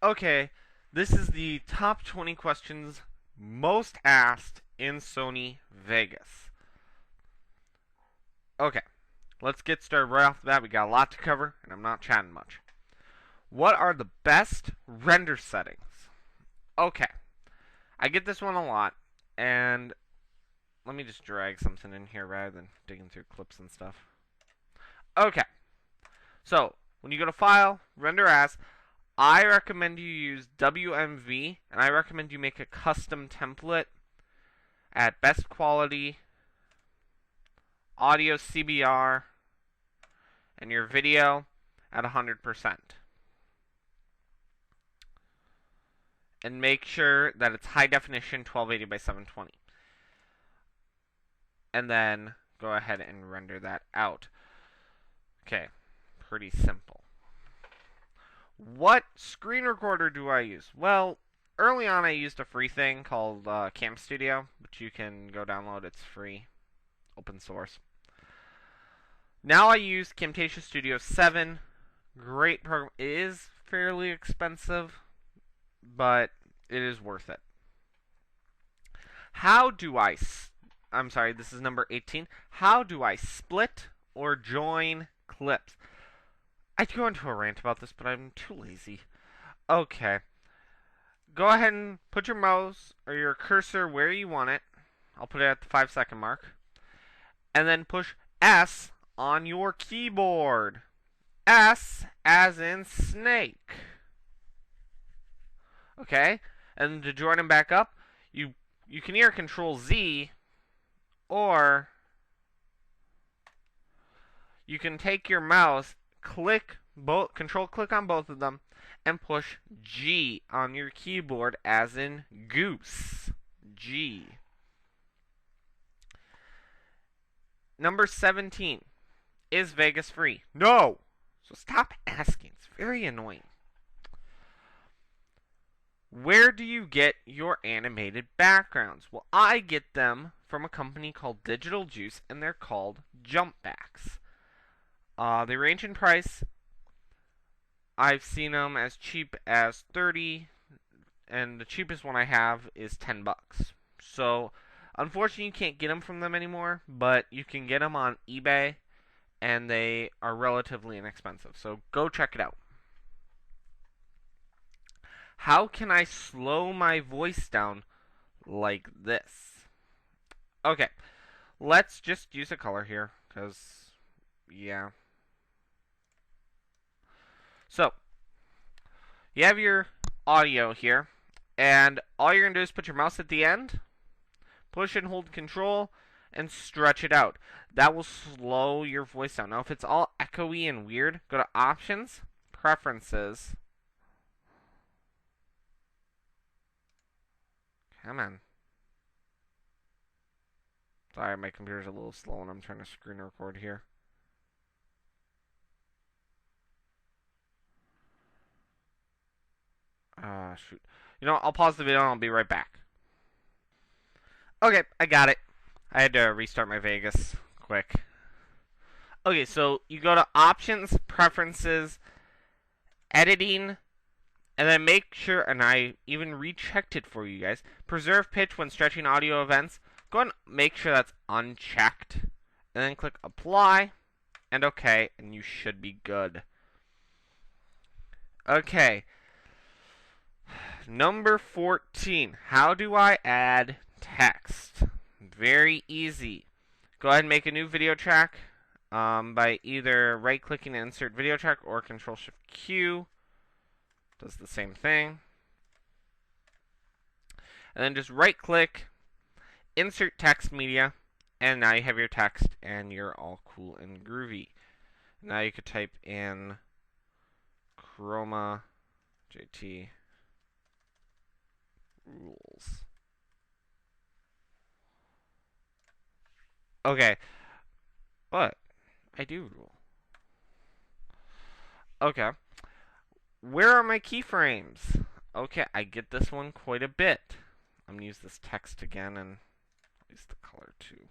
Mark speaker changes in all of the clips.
Speaker 1: Okay, this is the top 20 questions most asked in Sony Vegas. Okay, let's get started right off the bat. We got a lot to cover, and I'm not chatting much. What are the best render settings? Okay, I get this one a lot, and let me just drag something in here rather than digging through clips and stuff. Okay, so when you go to File, Render As, I recommend you use WMV, and I recommend you make a custom template at best quality, audio CBR, and your video at 100%. And make sure that it's high definition 1280 by 720. And then go ahead and render that out. Okay, pretty simple. What screen recorder do I use? Well, early on I used a free thing called Cam Studio, which you can go download. It's free, open source. Now I use Camtasia Studio 7. Great program. It is fairly expensive, but it is worth it. How do I... I'm sorry, this is number 18. How do I split or join clips? I could go into a rant about this, but I'm too lazy. Okay. Go ahead and put your mouse or your cursor where you want it. I'll put it at the 5-second mark. And then push S on your keyboard. S as in snake. Okay? And to join them back up, you can either Control Z or you can take your mouse, Control click on both of them, and push G on your keyboard as in goose. G. Number 17. Is Vegas free? No! So stop asking. It's very annoying. Where do you get your animated backgrounds? Well, I get them from a company called Digital Juice, and they're called jump backs. They range in price. I've seen them as cheap as 30, and the cheapest one I have is 10 bucks. So, unfortunately, you can't get them from them anymore, but you can get them on eBay, and they are relatively inexpensive. So, go check it out. How can I slow my voice down like this? Okay, let's just use a color here, because, yeah. So, you have your audio here, and all you're going to do is put your mouse at the end, push and hold Control, and stretch it out. That will slow your voice down. Now, if it's all echoey and weird, go to Options, Preferences. Come on. Sorry, my computer's a little slow and I'm trying to screen record here. Shoot. You know, I'll pause the video and I'll be right back. Okay, I got it. I had to restart my Vegas quick. Okay, so you go to Options, Preferences, Editing, and then make sure, and I even rechecked it for you guys, Preserve Pitch when stretching audio events. Go ahead and make sure that's unchecked. And then click Apply, and OK, and you should be good. Okay. Number 14. How do I add text? Very easy. Go ahead and make a new video track by either right-clicking and insert video track or Control-Shift-Q. Does the same thing. And then just right-click, insert text media, and now you have your text and you're all cool and groovy. Now you could type in Chromajt rules. Okay, but I do rule. Okay, where are my keyframes? Okay, I get this one quite a bit. I'm going to use this text again and use the color too.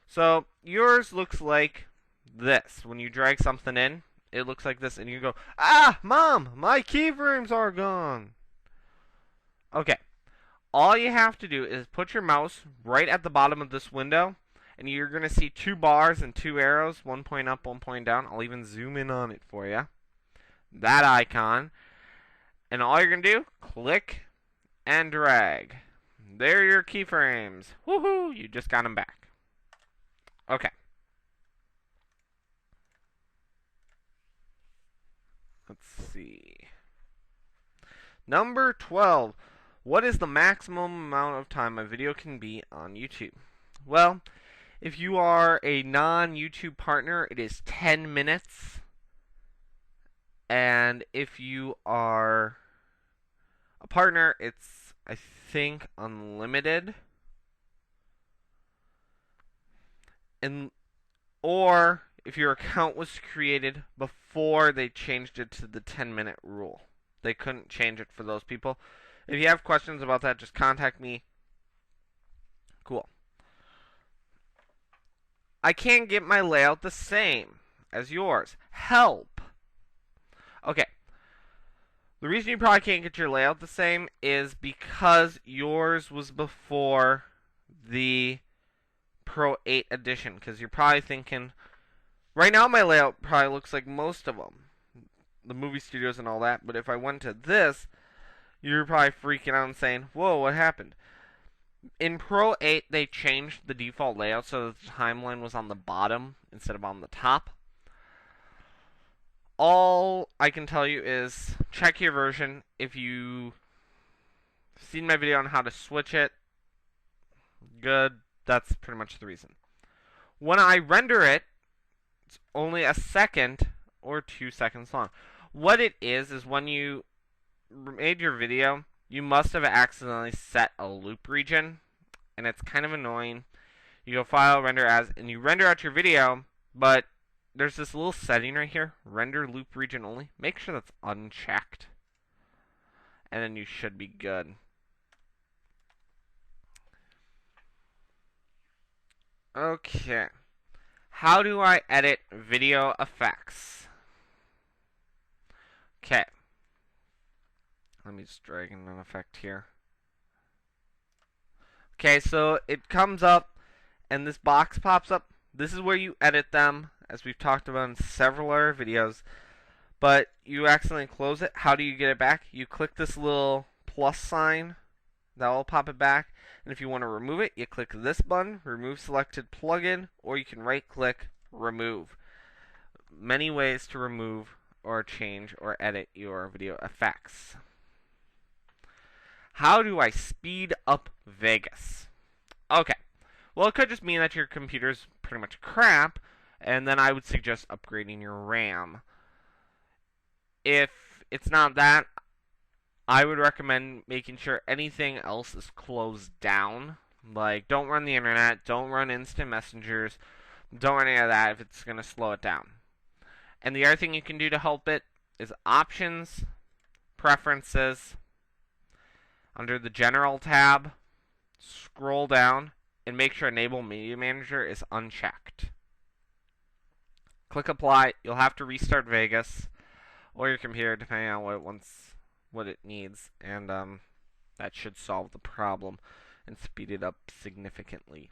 Speaker 1: So yours looks like this. When you drag something in, it looks like this, and you go, ah, Mom, my keyframes are gone. Okay, all you have to do is put your mouse right at the bottom of this window, and you're going to see two bars and two arrows, one point up, one point down. I'll even zoom in on it for you. That icon. And all you're going to do, click and drag. There are your keyframes. Woohoo! You just got them back. Okay. Let's see. Number 12. What is the maximum amount of time a video can be on YouTube? Well, if you are a non-YouTube partner, it is 10 minutes. And if you are a partner, it's, I think, unlimited. Or if your account was created before they changed it to the 10-minute rule. They couldn't change it for those people. If you have questions about that, just contact me. Cool. I can't get my layout the same as yours. Help! Okay. The reason you probably can't get your layout the same is because yours was before the Pro 8 edition. Because you're probably thinking, right now my layout probably looks like most of them. The movie studios and all that. But if I went to this, you're probably freaking out and saying, whoa, what happened? In Pro 8, they changed the default layout so the timeline was on the bottom instead of on the top. All I can tell you is check your version. If you've seen my video on how to switch it, good. That's pretty much the reason. When I render it, it's only a second or 2 seconds long. What it is when you made your video, you must have accidentally set a loop region, and it's kind of annoying. You go File, Render As, and you render out your video, but there's this little setting right here, Render Loop Region Only. Make sure that's unchecked, and then you should be good. Okay. How do I edit video effects? Okay. Let me just drag in an effect here. Okay, so it comes up, and this box pops up. This is where you edit them, as we've talked about in several other videos. But you accidentally close it. How do you get it back? You click this little plus sign. That will pop it back. And if you want to remove it, you click this button, Remove Selected Plugin, or you can right-click, Remove. Many ways to remove or change or edit your video effects. How do I speed up Vegas? Okay. Well, it could just mean that your computer's pretty much crap, and then I would suggest upgrading your RAM. If it's not that, I would recommend making sure anything else is closed down. Like, don't run the internet, don't run instant messengers, don't run any of that if it's going to slow it down. And the other thing you can do to help it is Options, Preferences. Under the General tab, scroll down and make sure Enable Media Manager is unchecked. Click Apply. You'll have to restart Vegas or your computer depending on what it needs, and that should solve the problem and speed it up significantly.